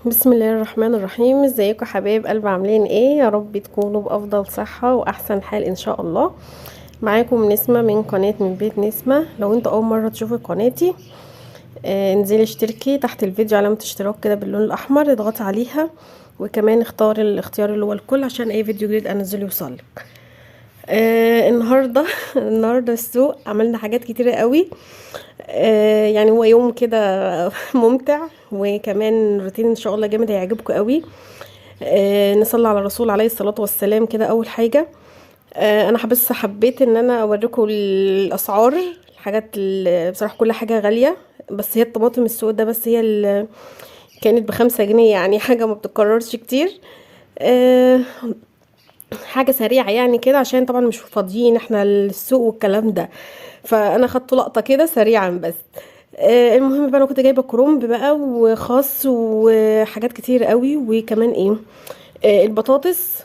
بسم الله الرحمن الرحيم. ازيكم حبايب قلب؟ عاملين ايه؟ يا رب تكونوا بافضل صحة واحسن حال ان شاء الله. معاكم نسمة من قناة من بيت نسمة. لو انت اول مرة تشوفي قناتي انزلي اشتركي تحت الفيديو علامة اشتراك كده باللون الاحمر، اضغطي عليها وكمان اختار الاختيار اللي هو الكل عشان اي فيديو جديد انزله يوصلك. النهارده النهارده السوق عملنا حاجات كتيرة قوي. يعني هو يوم كده ممتع، وكمان روتين ان شاء الله جامد هيعجبكم قوي. نصلي على الرسول عليه الصلاة والسلام كده اول حاجة. انا بس حبيت ان انا اوريكم الاسعار. الحاجات بصراحة كل حاجة غالية، بس هي الطماطم السوق ده بس هي اللي كانت ب5 جنيه، يعني حاجة ما بتتكررش كتير. آه، حاجة سريعة يعني كده، عشان طبعا مش فاضيين احنا السوق والكلام ده، فانا خدت لقطة كده سريعا بس. المهم بقى انا كنت جايبة كرنب بقى وخس وحاجات كتير قوي، وكمان ايه، البطاطس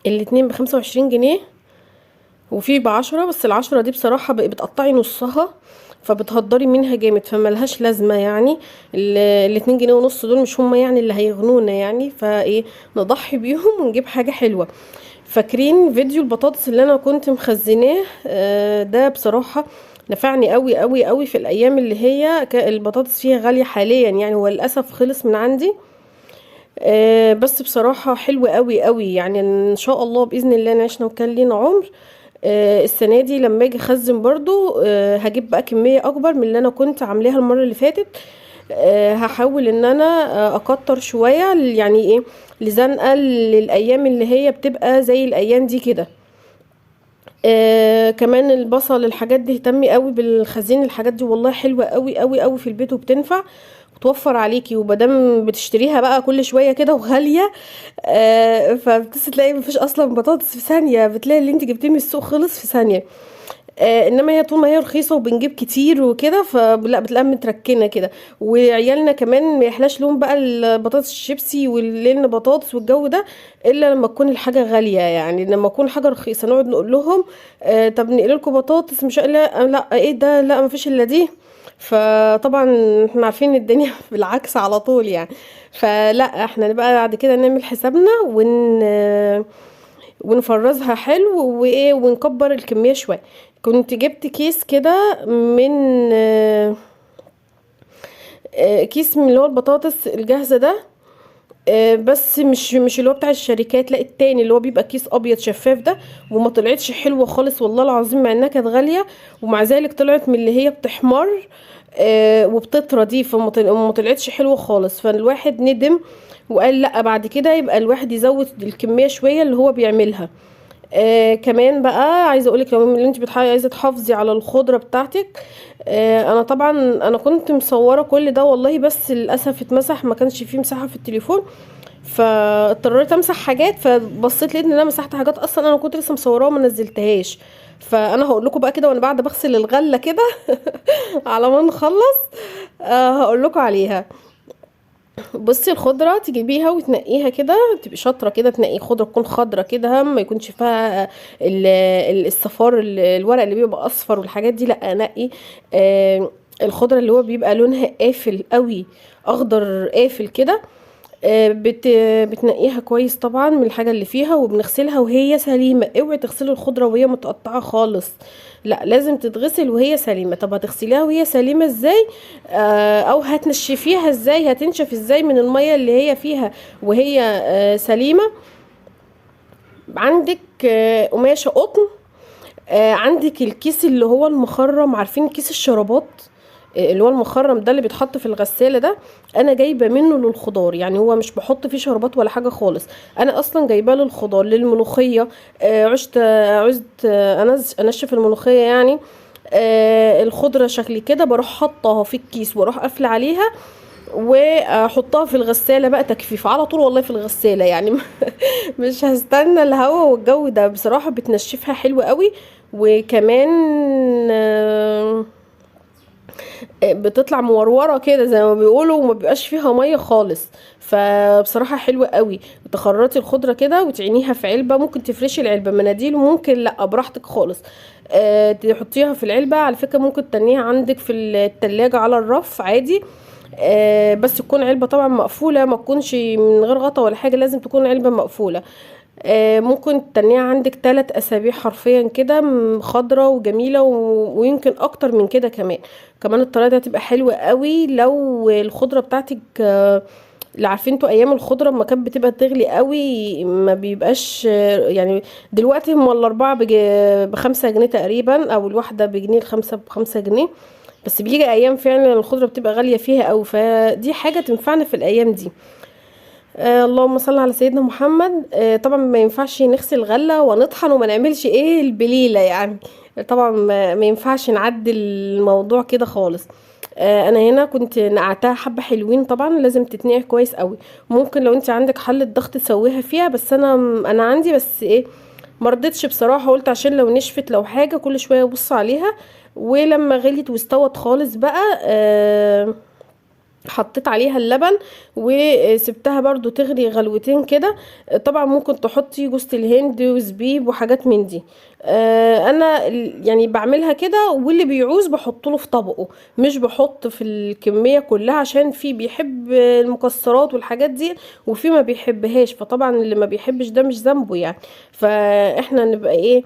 الاتنين ب25 جنيه، وفي ب10، بس ال10 دي بصراحة بتقطعي نصها فبتهدري منها جامد فملهاش لازمة يعني. ال2 جنيه ونص دول مش هما يعني اللي هيغنونا يعني، فايه نضحي بيهم ونجيب حاجة حلوة. فاكرين فيديو البطاطس اللي انا كنت مخزناه؟ ده بصراحة نفعني قوي قوي قوي في الايام اللي هي البطاطس فيها غالية حاليا يعني، وللاسف خلص من عندي. بس بصراحة حلوة قوي قوي يعني، ان شاء الله باذن الله نعيشنا وكان لينا عمر. السنة دي لما اجي اخزن برضو هجيب بقى كمية اكبر من اللي انا كنت عاملاها المرة اللي فاتت. هحاول ان انا اكتر شوية يعني ايه، لزنقة للايام اللي هي بتبقى زي الايام دي كده. كمان البصل الحاجات دي اهتمي قوي بالخزين، الحاجات دي والله حلوة قوي قوي قوي في البيت وبتنفع وتوفر عليكي، ومادام بتشتريها بقى كل شوية كده وغالية فبتس تلاقي مفيش اصلا بطاطس في ثانية، بتلاقي اللي انت جبتيه من السوق خلص في ثانية. انما هي طول ما هي رخيصه وبنجيب كتير وكده فلا بتلاقيها متركنه كده. وعيالنا كمان ما يحلاش لهم بقى البطاطس الشيبسي واللين بطاطس والجو ده الا لما تكون الحاجه غاليه، يعني لما تكون حاجه رخيصه نقعد نقول لهم طب نقل لكم بطاطس، مش لا لا ايه ده، لا ما فيش الا دي. فطبعا احنا عارفين الدنيا بالعكس على طول يعني. فلا احنا نبقى بعد كده نعمل حسابنا ونفرزها حلو وايه، ونكبر الكميه شويه. كنت جبت كيس كده من كيس من اللي هو البطاطس الجاهزه ده. بس مش اللي هو بتاع الشركات، لا التاني اللي هو بيبقى كيس ابيض شفاف ده. وما طلعتش حلوه خالص والله العظيم، مع انها كانت غاليه، ومع ذلك طلعت من اللي هي بتحمر وبتطرى دي، ما طلعتش حلوه خالص. فالواحد ندم وقال لا، بعد كده يبقى الواحد يزود الكميه شويه اللي هو بيعملها. كمان بقى عايزه اقولك، لو اللي انت عايزه تحافظي على الخضره بتاعتك. انا طبعا انا كنت مصوره كل ده والله، بس للاسف اتمسح، ما كانش فيه مساحه في التليفون، فاضطريت امسح حاجات. فبصيت لقيت ان انا مسحت حاجات اصلا انا كنت لسه مصوراها وما نزلتهاش. فانا هقول لكم بقى كده وانا بعد بغسل الغله كده على ما نخلص هقول لكم عليها. بصي الخضره تجيبيها وتنقيها كده، تبقي شاطره كده تنقي خضره تكون خضره كده، ما يكونش فيها الصفار الورق اللي بيبقى اصفر والحاجات دي، لا نقي الخضره اللي هو بيبقى لونها قافل قوي، اخضر قافل كده. بتنقيها كويس طبعا من الحاجة اللي فيها، وبنغسلها وهي سليمة. اوعي تغسلي الخضرة وهي متقطعة خالص، لا لازم تتغسل وهي سليمة. طب هتغسليها وهي سليمة ازاي؟ او هتنشفيها ازاي، هتنشف ازاي من المية اللي هي فيها وهي سليمة؟ عندك قماشة قطن، عندك الكيس اللي هو المخرم، عارفين كيس الشرابات اللي هو المخرم ده اللي بيتحط في الغسالة ده؟ انا جايبة منه للخضار، يعني هو مش بحط فيه شربات ولا حاجة خالص، انا اصلا جايباه للخضار للملوخية. عزت انشف الملوخية يعني. الخضرة شكلي كده بروح حطها في الكيس واروح قافلة عليها واحطها في الغسالة بقى تجفيف على طول والله في الغسالة يعني مش هستنى الهوا والجو ده، بصراحة بتنشفها حلو قوي. وكمان بتطلع مورورة كده زي ما بيقولوا، وما بيبقاش فيها مية خالص. فبصراحة حلوة قوي. تخرطي الخضرة كده وتعينيها في علبة، ممكن تفرشي العلبة مناديل وممكن لا براحتك خالص. تحطيها في العلبة، على فكرة ممكن تنيها عندك في التلاجة على الرف عادي. بس تكون علبة طبعا مقفولة، ما تكونش من غير غطا ولا حاجة، لازم تكون علبة مقفولة. ممكن تنيها عندك 3 اسابيع حرفيا كده، خضرة وجميلة ويمكن اكتر من كده كمان. كمان الطريقة دي هتبقى حلوة قوي لو الخضرة بتاعتك اللي عارفين انتوا ايام الخضرة اما كانت بتبقى تغلي قوي، ما بيبقاش يعني. دلوقتي هم الاربعة ب5 جنيه تقريبا، او الواحدة بجنيه، الخمسة ب5 جنيه. بس بيجي ايام فعلا الخضرة بتبقى غالية فيها اوي، فدي حاجة تنفعنا في الايام دي. اللهم صل على سيدنا محمد. طبعا ما ينفعش نغسل غلة ونطحن وما نعملش ايه البليلة يعني. طبعا ما ينفعش نعدي الموضوع كده خالص. انا هنا كنت نقعتها حبة حلوين، طبعا لازم تتنقع كويس قوي. ممكن لو انت عندك حلة ضغط تسويها فيها، بس انا عندي بس ايه، مرضتش بصراحة. قلت عشان لو نشفت لو حاجة كل شوية ابص عليها. ولما غليت واستوت خالص بقى حطيت عليها اللبن وسبتها برضو تغلي غلوتين كده. طبعا ممكن تحطي جوز الهند وزبيب وحاجات من دي. انا يعني بعملها كده، واللي بيعوز بحط له في طبقه، مش بحط في الكمية كلها، عشان في بيحب المكسرات والحاجات دي وفي ما بيحبهاش. فطبعا اللي ما بيحبش ده مش ذنبه يعني. فاحنا نبقى ايه،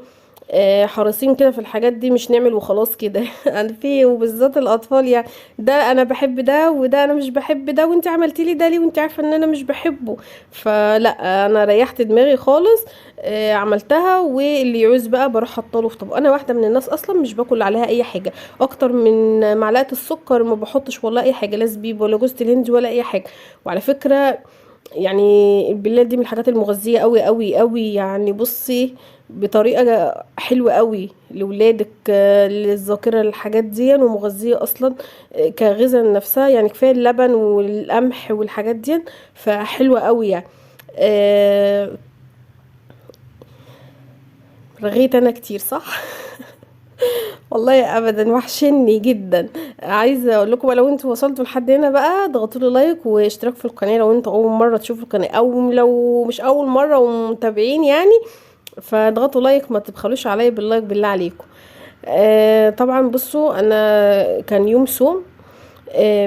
حريصين كده في الحاجات دي، مش نعمل وخلاص كده. يعني في وبالذات الاطفال يعني، ده انا بحب ده وده انا مش بحب ده، وانت عملتي لي ده ليه وانت عارفه ان انا مش بحبه. فلا، انا ريحت دماغي خالص. عملتها، واللي يعوز بقى بروح حاطه في طبق. انا واحده من الناس اصلا مش باكل عليها اي حاجه اكتر من معلقه السكر، ما بحطش والله اي حاجه، لا زبيب ولا جوز الهند ولا اي حاجه. وعلى فكره يعني البلاد دي من الحاجات المغذية قوي قوي قوي يعني. بصي، بطريقة حلوة قوي لولادك، للذاكرة، الحاجات دي ومغذية اصلا كغذاء نفسها يعني. كفاية اللبن والقمح والحاجات دي، فحلوة قوي يعني. آه، رغيت انا كتير صح؟ والله ابدا، وحشني جدا. عايزه اقول لكم لو انتوا وصلتوا لحد هنا بقى، اضغطوا لي لايك واشتراك في القناه لو انتوا اول مره تشوفوا القناه، او لو مش اول مره ومتابعين يعني، فاضغطوا لايك، ما تبخلوش عليا باللايك بالله عليكم. طبعا بصوا، انا كان يوم صوم.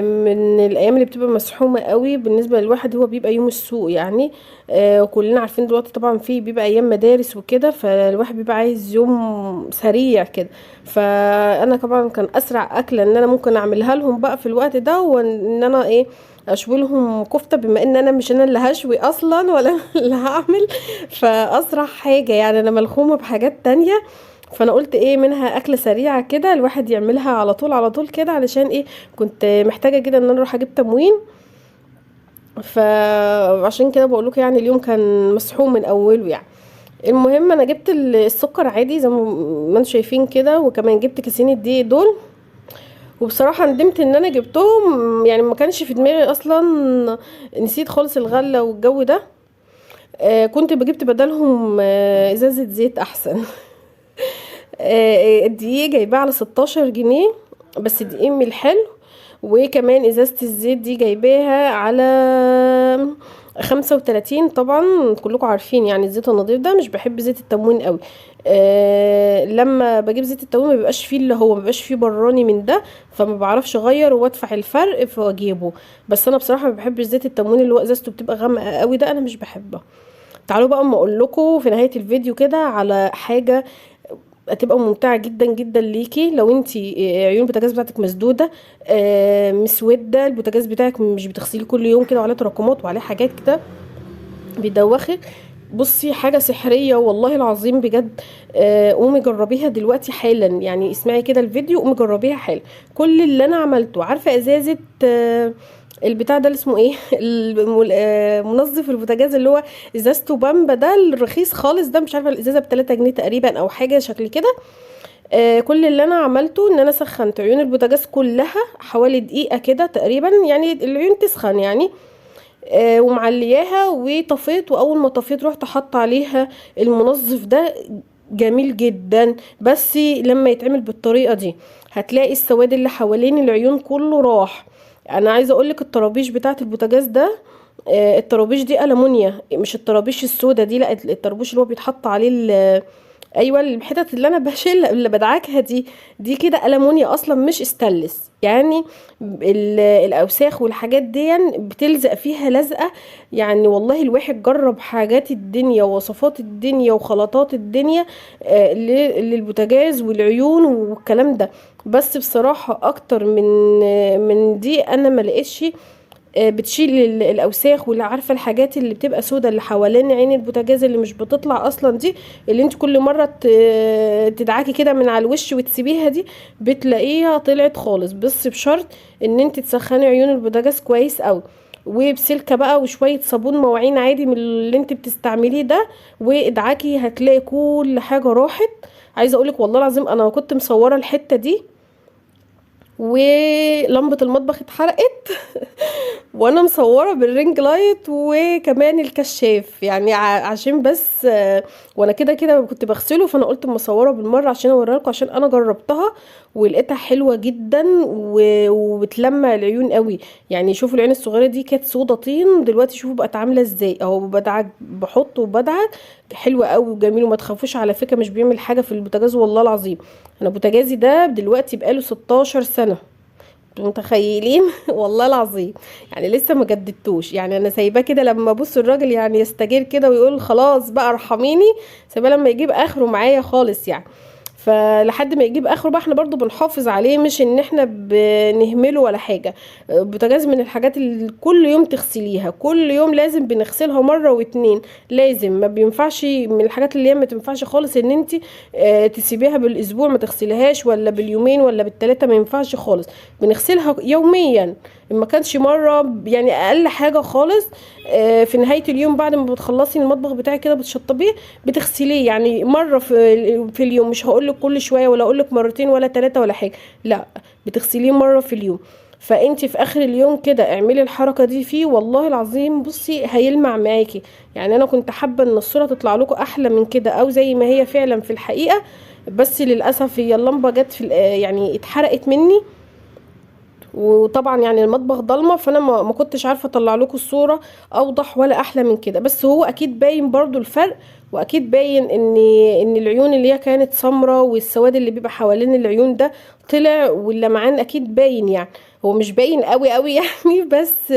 من الايام اللي بتبقى مسحومه قوي بالنسبه للواحد، هو بيبقى يوم السوق يعني. وكلنا عارفين دلوقتي طبعا في بيبقى ايام مدارس وكده، فالواحد بيبقى عايز يوم سريع كده. فانا طبعا كان اسرع اكله ان انا ممكن اعملها لهم بقى في الوقت ده، وان انا ايه، اشوي لهم كفته، بما ان انا مش انا اللي هشوي اصلا ولا أنا اللي هعمل. فاسرع حاجه يعني، انا ملخومه بحاجات تانية. فانا قلت ايه، منها اكله سريعه كده الواحد يعملها على طول على طول كده، علشان ايه، كنت محتاجه جدا ان انا اروح اجيب تموين. فعشان كده بقول لكم يعني اليوم كان مسحوم من اوله يعني. المهم انا جبت السكر عادي زي ما انتم شايفين كده، وكمان جبت كيسين الدقيق دول. وبصراحه ندمت ان انا جبتهم يعني، ما كانش في دماغي اصلا. نسيت خالص الغله والجو ده. كنت بجبت بدلهم ازازه زيت احسن. الدقيق جايباه على 16 جنيه، بس دقيق من الحلو. وكمان ازازة الزيت دي جايباها على 35. طبعا كلكم عارفين يعني الزيت النظيف ده، مش بحب زيت التموين قوي. لما بجيب زيت التموين ما بيبقاش فيه اللي هو ما بيبقاش فيه براني من ده، فما بعرفش اغير وادفع الفرق فاجيبه. بس انا بصراحه ما بحبش زيت التموين اللي هو ازازته بتبقى غامقه قوي ده، انا مش بحبه. تعالوا بقى اما اقول لكم في نهايه الفيديو كده على حاجه هتبقى ممتعة جدا جدا ليكي. لو انتي عيون البوتاجاز بتاعتك مسدودة، مسودة، البوتاجاز بتاعك مش بتغسليه كل يوم كده، وعليه تراكمات وعليه حاجات كده بيدوخك. بصي، حاجة سحرية والله العظيم بجد. قومي جربيها دلوقتي حالا يعني، اسمعي كده الفيديو، قومي جربيها حالا. كل اللي انا عملته، عارفة ازازة البتاع ده اللي اسمه ايه، منظف البوتاجاز اللي هو ازازته بامبا ده الرخيص خالص ده، مش عارفه الازازه ب3 جنيه تقريبا او حاجه شكل كده. كل اللي انا عملته ان انا سخنت عيون البوتاجاز كلها حوالي دقيقه كده تقريبا، يعني العيون تسخن يعني. ومعلياها وطفيت، واول ما طفيت رحت حط عليها المنظف ده. جميل جدا، بس لما يتعمل بالطريقه دي هتلاقي السواد اللي حوالين العيون كله راح. انا عايزه اقولك الطرابيش بتاعه البوتاجاز ده، الطرابيش دي ألمونيا، مش الطرابيش السودا دي، لا الطرابيش اللي هو بيتحط عليه ايوه الحتت اللي انا بشيل اللي بدعكها دي كده ألمونيا اصلا مش استانلس يعني. الاوساخ والحاجات دي بتلزق فيها لزقه. يعني والله الواحد جرب حاجات الدنيا ووصفات الدنيا وخلطات الدنيا للبوتاجاز والعيون والكلام ده. بس بصراحه اكتر من دي انا ما لقيتش بتشيل الاوساخ، واللي عارفه الحاجات اللي بتبقى سودة اللي حوالين عين البوتاجاز اللي مش بتطلع اصلا دي، اللي انت كل مره تدعكي كده من على الوش وتسيبيها دي، بتلاقيها طلعت خالص. بس بشرط ان انت تسخني عيون البوتاجاز كويس قوي، وبسلكه بقى وشويه صابون مواعين عادي من اللي انت بتستعمليه ده، وادعكي هتلاقي كل حاجه راحت. عايزه اقولك والله العظيم انا كنت مصوره الحته دي ولمبة المطبخ اتحرقت وانا مصورة بالرينج لايت وكمان الكشاف يعني عشان بس وانا كده كده كنت بغسله، فانا قلت اما اصوره بالمرة عشان اوريها لكم، عشان انا جربتها ولقيتها حلوة جدا وبتلمع العيون قوي. يعني شوفوا العين الصغيرة دي كانت سودا طين، دلوقتي شوفوا بقت عاملة ازاي اهو. بدعك بحط وبدعك حلوة قوي وجميل. وما تخافوش على فكرة مش بيعمل حاجة في البوتاجاز والله العظيم. انا بوتاجازي ده دلوقتي بقاله 16 سنة، متخيلين؟ والله العظيم يعني لسه ما جددتوش. يعني انا سايباه كده لما ابص الراجل يعني يستجير كده ويقول خلاص بقى ارحميني، سايباه لما يجيب اخره معايا خالص يعني. فلحد ما يجيب اخره بقى احنا برضو بنحافظ عليه، مش ان احنا بنهمله ولا حاجة. البوتاجاز من الحاجات اللي كل يوم تغسليها، كل يوم لازم بنغسلها مرة واتنين لازم. ما بينفعش من الحاجات اللي هي ما تنفعش خالص ان انت تسيبيها بالاسبوع ما تغسليهاش، ولا باليومين ولا بالتلاتة، ما ينفعش خالص. بنغسلها يوميا ما كانش مرة يعني اقل حاجة خالص. في نهاية اليوم بعد ما بتخلصي المطبخ بتاعك كده بتشطبيه بتغسليه يعني مرة في اليوم. مش هقولك كل شوية ولا اقولك مرتين ولا ثلاثة ولا حاجة، لا بتغسليه مرة في اليوم. فانتي في اخر اليوم كده اعملي الحركة دي فيه، والله العظيم بصي هيلمع معاكي. يعني انا كنت حابة ان الصورة تطلع لكم احلى من كده او زي ما هي فعلا في الحقيقة، بس للأسف هي اللمبة جت في يعني اتحرقت مني. وطبعا يعني المطبخ ضلمه، فانا ما كنتش عارفه اطلع لكم الصوره اوضح ولا احلى من كده. بس هو اكيد باين برضو الفرق، واكيد باين ان العيون اللي هي كانت سمرة والسواد اللي بيبقى حوالين العيون ده طلع، واللمعان اكيد باين. يعني هو مش باين قوي قوي يعني بس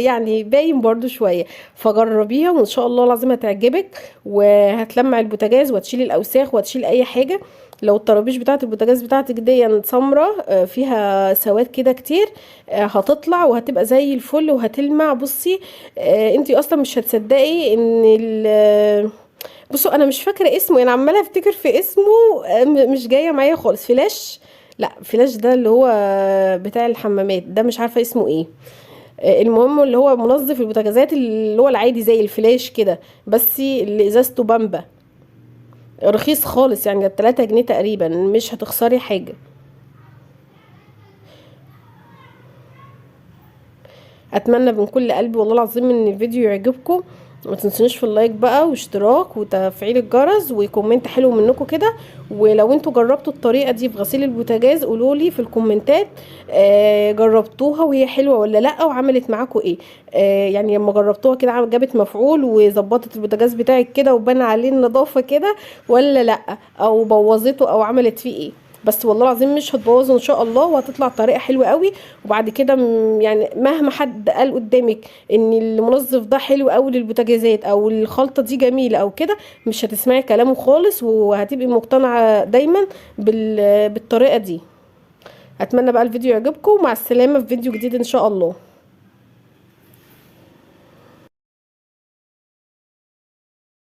يعني باين برضو شويه. فجربيها وان شاء الله العظيم هتعجبك، وهتلمع البوتاجاز وهتشيل الاوساخ وهتشيل اي حاجه. لو الطرابيش بتاعه البوتاجاز بتاعتك دي سمرة فيها سواد كده كتير، هتطلع وهتبقى زي الفل وهتلمع. بصي انتي اصلا مش هتصدقي ان بصوا انا مش فاكره اسمه، انا عماله افتكر في اسمه مش جايه معايا خالص. فلاش، لا فلاش ده اللي هو بتاع الحمامات ده، مش عارفه اسمه ايه. المهم اللي هو منظف البوتاجازات اللي هو العادي زي الفلاش كده، بس اللي ازازته بامبا، رخيص خالص يعني ب3 جنيه تقريبا، مش هتخسري حاجه. اتمنى من كل قلبي والله العظيم ان الفيديو يعجبكم. ما تنسونيش في اللايك بقى واشتراك وتفعيل الجرس وكومنت حلو منكم كده. ولو انتوا جربتوا الطريقه دي في غسيل البوتاجاز قولوا لي في الكومنتات جربتوها وهي حلوه ولا لا، وعملت معاكم ايه. يعني لما جربتوها كده جابت مفعول وظبطت البوتاجاز بتاعك كده وبان عليه النظافه كده ولا لا، او بوظته او عملت فيه ايه. بس والله العظيم مش هتبوظه ان شاء الله، وهتطلع طريقه حلوه قوي. وبعد كده يعني مهما حد قال قدامك ان المنظف ده حلو قوي للبوتاجازات او الخلطه دي جميله او كده، مش هتسمعي كلامه خالص، وهتبقي مقتنعه دايما بالطريقه دي. اتمنى بقى الفيديو يعجبكم، مع السلامه في فيديو جديد ان شاء الله.